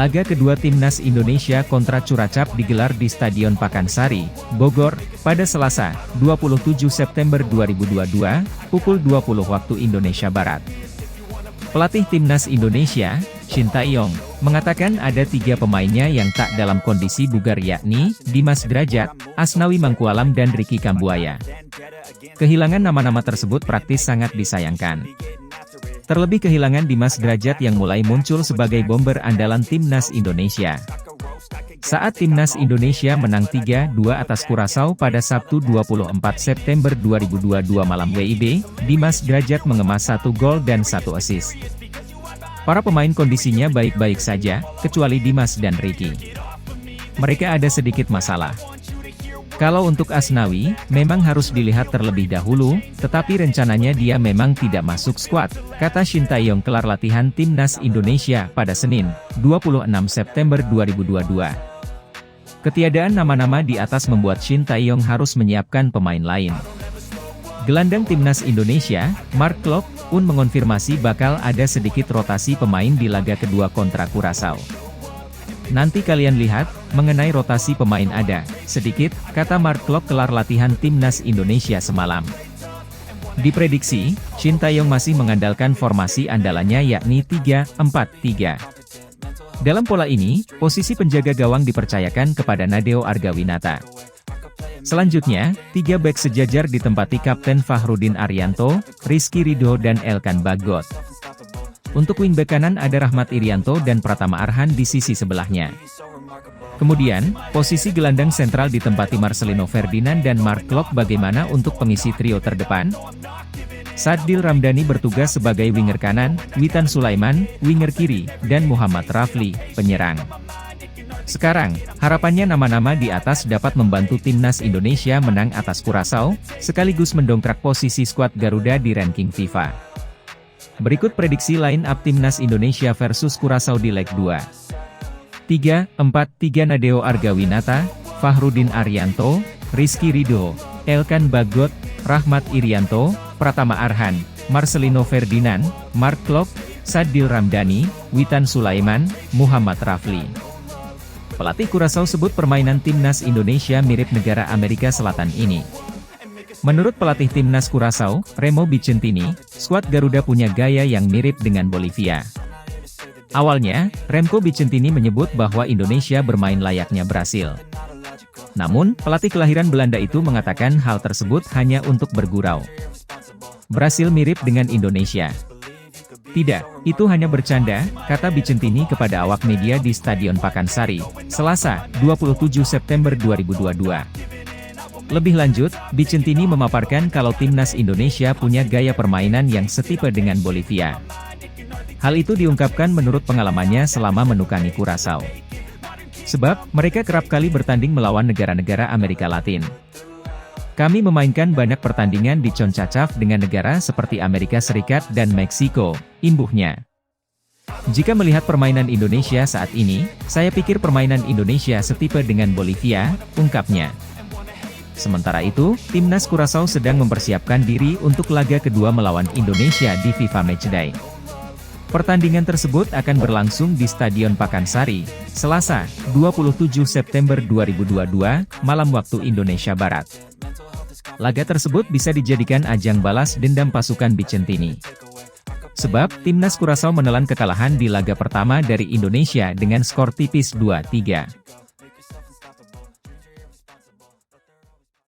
Laga kedua Timnas Indonesia kontra Curacap digelar di Stadion Pakansari, Bogor, pada Selasa, 27 September 2022, pukul 20 waktu Indonesia Barat. Pelatih Timnas Indonesia, Shin Tae-yong, mengatakan ada 3 pemainnya yang tak dalam kondisi bugar yakni, Dimas Drajat, Asnawi Mangkualam dan Ricky Kambuaya. Kehilangan nama-nama tersebut praktis sangat disayangkan. Terlebih kehilangan Dimas Drajat yang mulai muncul sebagai bomber andalan Timnas Indonesia. Saat Timnas Indonesia menang 3-2 atas Curaçao pada Sabtu 24 September 2022 malam WIB, Dimas Drajat mengemas 1 gol dan 1 assist. Para pemain kondisinya baik-baik saja, kecuali Dimas dan Ricky. Mereka ada sedikit masalah. Kalau untuk Asnawi, memang harus dilihat terlebih dahulu, tetapi rencananya dia memang tidak masuk skuad, kata Shin Tae-yong kelar latihan Timnas Indonesia pada Senin, 26 September 2022. Ketiadaan nama-nama di atas membuat Shin Tae-yong harus menyiapkan pemain lain. Gelandang Timnas Indonesia, Mark Klok-un mengonfirmasi bakal ada sedikit rotasi pemain di laga kedua kontra Curaçao. Nanti kalian lihat, mengenai rotasi pemain ada, sedikit, kata Mark Klok kelar latihan Timnas Indonesia semalam. Diprediksi, Shin Tae-yong masih mengandalkan formasi andalannya yakni 3-4-3. Dalam pola ini, posisi penjaga gawang dipercayakan kepada Nadeo Argawinata. Selanjutnya, 3 bek sejajar ditempati Kapten Fahrudin Arianto, Rizky Ridho dan Elkan Bagot. Untuk wingback kanan ada Rahmat Irianto dan Pratama Arhan di sisi sebelahnya. Kemudian, posisi gelandang sentral ditempati Marcelino Ferdinand dan Mark Klok. Bagaimana untuk pengisi trio terdepan? Sadil Ramdhani bertugas sebagai winger kanan, Witan Sulaiman, winger kiri, dan Muhammad Rafli, penyerang. Sekarang, harapannya nama-nama di atas dapat membantu Timnas Indonesia menang atas Curaçao, sekaligus mendongkrak posisi skuad Garuda di ranking FIFA. Berikut prediksi line up Timnas Indonesia versus Curaçao di leg 2. 3-4-3 Nadeo Argawinata, Fahrudin Arianto, Rizky Ridho, Elkan Bagot, Rahmat Irianto, Pratama Arhan, Marcelino Ferdinand, Mark Klok, Sadil Ramdhani, Witan Sulaiman, Muhammad Rafli. Pelatih Curaçao sebut permainan Timnas Indonesia mirip negara Amerika Selatan ini. Menurut pelatih Timnas Curaçao, Remo Bicentini, skuad Garuda punya gaya yang mirip dengan Bolivia. Awalnya, Remco Bicentini menyebut bahwa Indonesia bermain layaknya Brasil. Namun, pelatih kelahiran Belanda itu mengatakan hal tersebut hanya untuk bergurau. Brasil mirip dengan Indonesia. Tidak, itu hanya bercanda, kata Bicentini kepada awak media di Stadion Pakansari, Selasa, 27 September 2022. Lebih lanjut, Bicentini memaparkan kalau Timnas Indonesia punya gaya permainan yang setipe dengan Bolivia. Hal itu diungkapkan menurut pengalamannya selama menukani Curaçao. Sebab, mereka kerap kali bertanding melawan negara-negara Amerika Latin. Kami memainkan banyak pertandingan di CONCACAF dengan negara seperti Amerika Serikat dan Meksiko, imbuhnya. Jika melihat permainan Indonesia saat ini, saya pikir permainan Indonesia setipe dengan Bolivia, ungkapnya. Sementara itu, Timnas Curaçao sedang mempersiapkan diri untuk laga kedua melawan Indonesia di FIFA Matchday. Pertandingan tersebut akan berlangsung di Stadion Pakansari, Selasa, 27 September 2022, malam waktu Indonesia Barat. Laga tersebut bisa dijadikan ajang balas dendam pasukan Bicentini. Sebab, Timnas Curaçao menelan kekalahan di laga pertama dari Indonesia dengan skor tipis 2-3.